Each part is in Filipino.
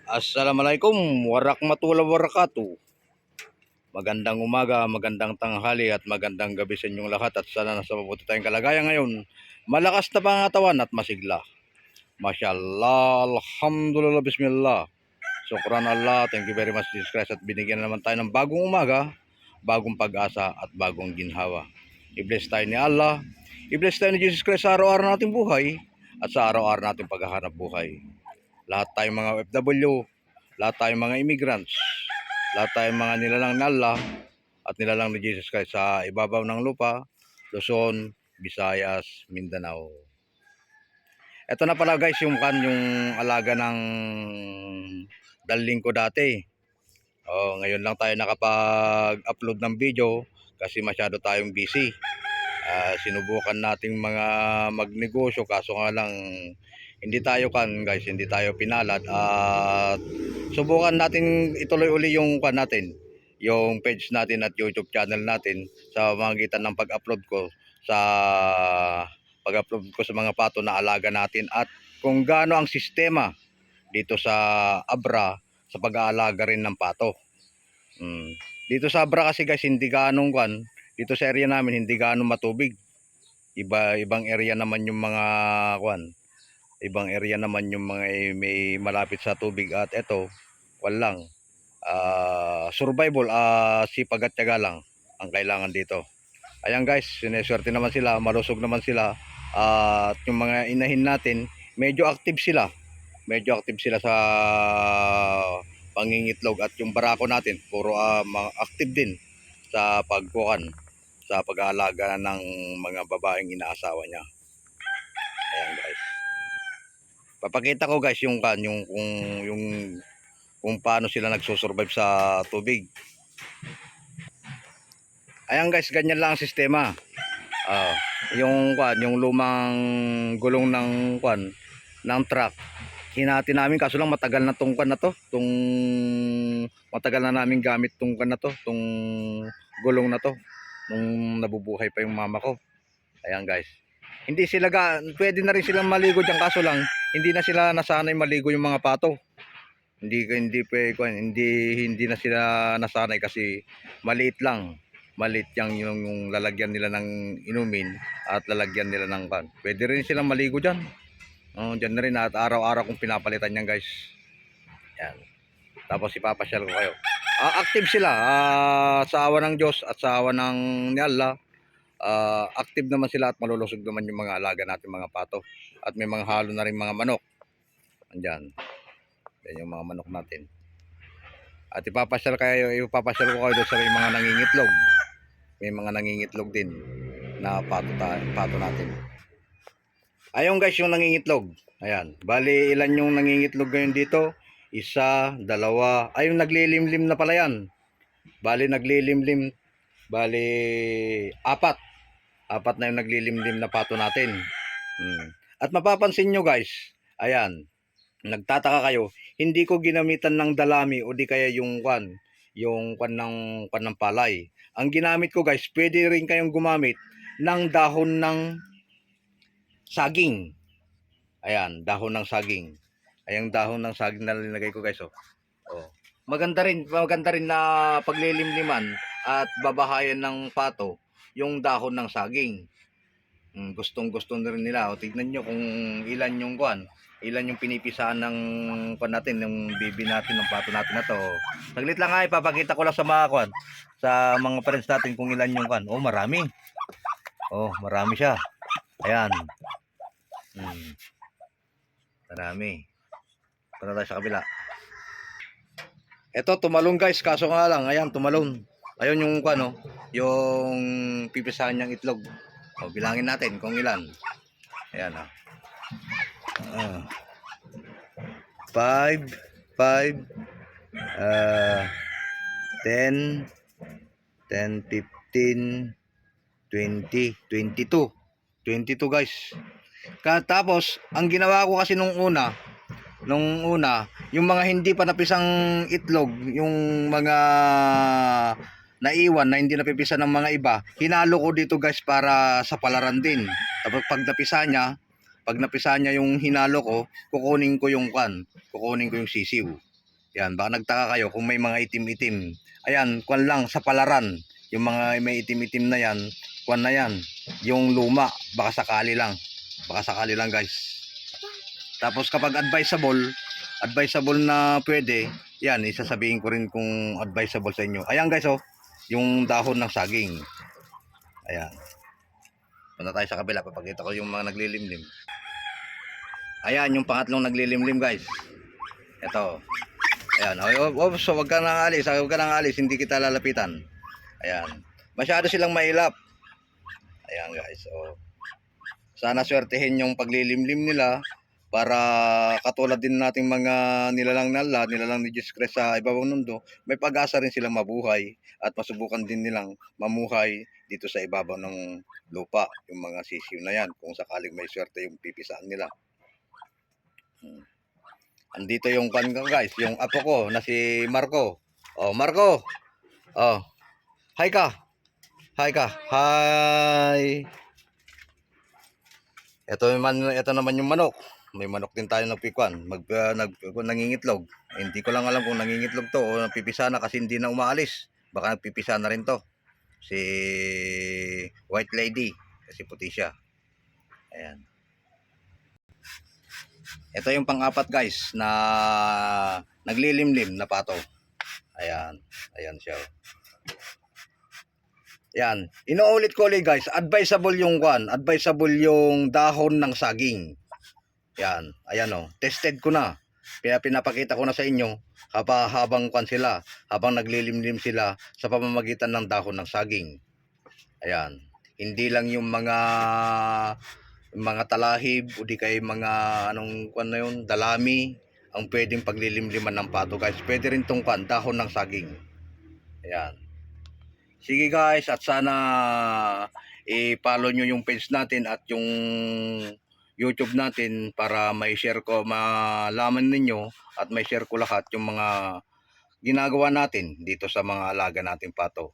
Assalamualaikum warahmatullahi wabarakatuh. Magandang umaga, magandang tanghali at magandang gabi sa inyong lahat at sana nasa mabuti tayong kalagayan ngayon. Malakas na pangatawan at masigla. Masyaallah, alhamdulillah, bismillah. Syukran Allah, thank you very much Jesus Christ at binigyan na naman tayo ng bagong umaga, bagong pag-asa at bagong ginhawa. I-bless tayo ni Allah, i-bless tayo ni Jesus Christ sa araw-araw nating buhay at sa araw-araw nating paghahanap buhay. Lahat tayong mga OFW, lahat tayong mga immigrants, lahat tayong mga nilalang ni Allah at nilalang ni Jesus Christ sa ibabaw ng lupa, Luzon, Visayas, Mindanao. Ito na pala guys yung alaga ng daling ko dati. Ngayon lang tayo nakapag-upload ng video kasi masyado tayong busy. Sinubukan nating mga magnegosyo kaso nga lang hindi tayo guys, hindi tayo pinalad at subukan natin ituloy uli yung natin, yung page natin at YouTube channel natin sa magitan ng pag-upload ko sa mga pato na alaga natin at kung gaano ang sistema dito sa Abra sa pag-aalaga rin ng pato. Dito sa Abra kasi guys hindi ganong dito sa area namin hindi ganong matubig. Ibang area naman yung mga ibang area naman yung mga may malapit sa tubig at eto lang survival, sipag at tiyaga lang ang kailangan dito. Ayan guys, sineswerte naman sila, malusog naman sila at yung mga inahin natin medyo active sila sa pangingitlog at yung barako natin puro active din sa sa pag-aalaga ng mga babaeng inaasawa niya. Ayan guys. Papakita ko guys kung paano sila nagsusurvive sa tubig. Ayan guys, ganyan lang ang sistema. Yung lumang gulong ng truck. Hinati namin kaso lang matagal na matagal na namin gamit tong gulong na to nung nabubuhay pa yung mama ko. Ayan guys. Hindi sila pwede na rin silang maligo diyan kaso lang hindi na sila nasanay maligo yung mga pato. Hindi na sila nasanay kasi maliit yung lalagyan nila ng inumin at lalagyan nila ng pwede rin silang maligo diyan. Diyan na rin at araw-araw kong pinapalitan yan guys. Yan. Tapos ipapasyal ko kayo. Active sila sa awa ng Diyos at sa awa ng ni Allah. Active naman sila at malulusog naman yung mga alaga natin mga pato. At may mga halo na rin mga manok. Andyan. Yan yung mga manok natin. At ipapasyal ko kayo doon sa mga nangingitlog. May mga nangingitlog din na pato natin. Ayun guys yung nangingitlog. Ayan. Bali ilan yung nangingitlog ngayon dito? Isa, dalawa. Ayun naglilimlim na pala yan. Bali naglilimlim. Bali apat. Apat na yung naglilimlim na pato natin. At mapapansin nyo guys. Ayan. Nagtataka kayo, hindi ko ginamitan ng dalami o di kaya yung ng palay. Ang ginamit ko guys, pwede rin kayong gumamit ng dahon ng saging. Ayan, dahon ng saging. Ayang dahon ng saging na nilagay ko guys. Maganda rin na paglilimliman at babahayan ng pato yung dahon ng saging. Gustong-gusto na rin nila. Tignan nyo kung ilan yung pinipisahan ng natin, yung bibi natin, ng pato natin na to. Saglit lang ipapakita ko lang sa mga friends natin kung ilan yung marami. Marami siya. Ayan. Marami. Punta tayo sa kabila. Ito tumalon guys, kaso nga lang, ayan tumalon. Ayun yung yung pipisahan niyang itlog. Bilangin natin kung ilan. Ayan 5, 10, 15, 20, 22 guys. Tapos ang ginawa ko kasi nung una yung mga hindi pa napisang itlog, yung mga naiwan na hindi napipisan ng mga iba, hinalo ko dito guys para sa palaran din. Tapos pag napisa niya yung hinalo ko, kukunin ko yung sisiw. Yan, baka nagtaka kayo kung may mga itim-itim. Ayan, kwan lang sa palaran. Yung mga may itim-itim na yan, kwan na yan. Yung luma, baka sakali lang. Baka sakali lang guys. Tapos kapag advisable na pwede, yan, isasabihin ko rin kung advisable sa inyo. Ayan guys, oh, yung dahon ng saging. Ayan. Punta tayo sa kabila, papakita ko yung mga naglilimlim. Ayan, yung pangatlong naglilimlim guys. Ito. Ayan, so wag ka nang alis, hindi kita lalapitan. Ayan. Masyado silang mailap. Ayan guys, oh. Sana swertehin yung paglilimlim nila para katulad din nating mga nilalang ni Jesus Christ sa ibabang mundo, may pag-asa rin silang mabuhay at masubukan din nilang mamuhay dito sa ibabaw ng lupa, yung mga sisiw na yan, kung sakaling may swerte yung pipisaan nila. Andito yung guys, yung apo ko na si Marco. Oh, Marco. Oh. Hi ka. Hi ka. Hi. Ito naman yung manok. May manok din tayo na pikwan. Nangingitlog. Hindi ko lang alam kung nangingitlog to o napipisa na kasi hindi na umaalis. Baka nagpipisa na rin to. Si White Lady. Kasi puti siya. Ayan. Ito yung pang-apat guys na naglilimlim na pato. Ayan. Ayan siya. Yan. Inuulit ko ulit guys, advisable yung dahon ng saging. Yan. Ayan oh. Tested ko na. Kaya pinapakita ko na sa inyo habang naglilimlim sila sa pamamagitan ng dahon ng saging. Ayan. Hindi lang yung mga talahib o di kay mga dalami ang pwedeng paglilimliman ng pato guys. Pwede rin tong dahon ng saging. Ayan. Sige guys, at sana i-follow nyo yung page natin at yung YouTube natin para malaman ninyo at may share ko lahat yung mga ginagawa natin dito sa mga alaga nating pato.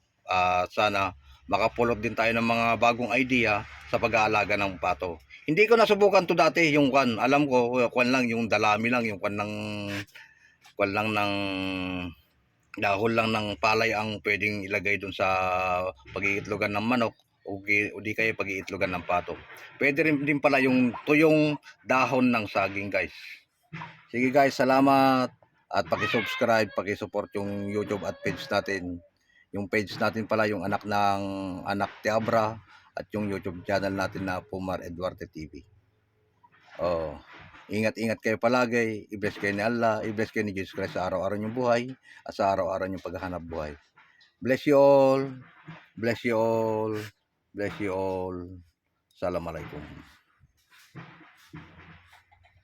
Sana makapulot din tayo ng mga bagong idea sa pag-aalaga ng pato. Hindi ko nasubukan to dati yung alam ko lang yung dalami lang, yung ng dahon lang ng palay ang pwedeng ilagay dun sa pag-iitlogan ng manok o di kaya pag-iitlogan ng pato. Pwede rin din pala yung tuyong dahon ng saging guys. Sige guys, salamat at paki-subscribe, paki-support yung YouTube at page natin. Yung page natin pala yung anak Tiabra at yung YouTube channel natin na Pumar Eduarte TV. Oh. Ingat-ingat kayo palagi, i-bless kayo ni Allah, i-bless kayo ni Jesus Christ sa araw-araw niyong buhay at sa araw-araw niyong paghahanap buhay. Bless you all, bless you all, bless you all. Assalamualaikum.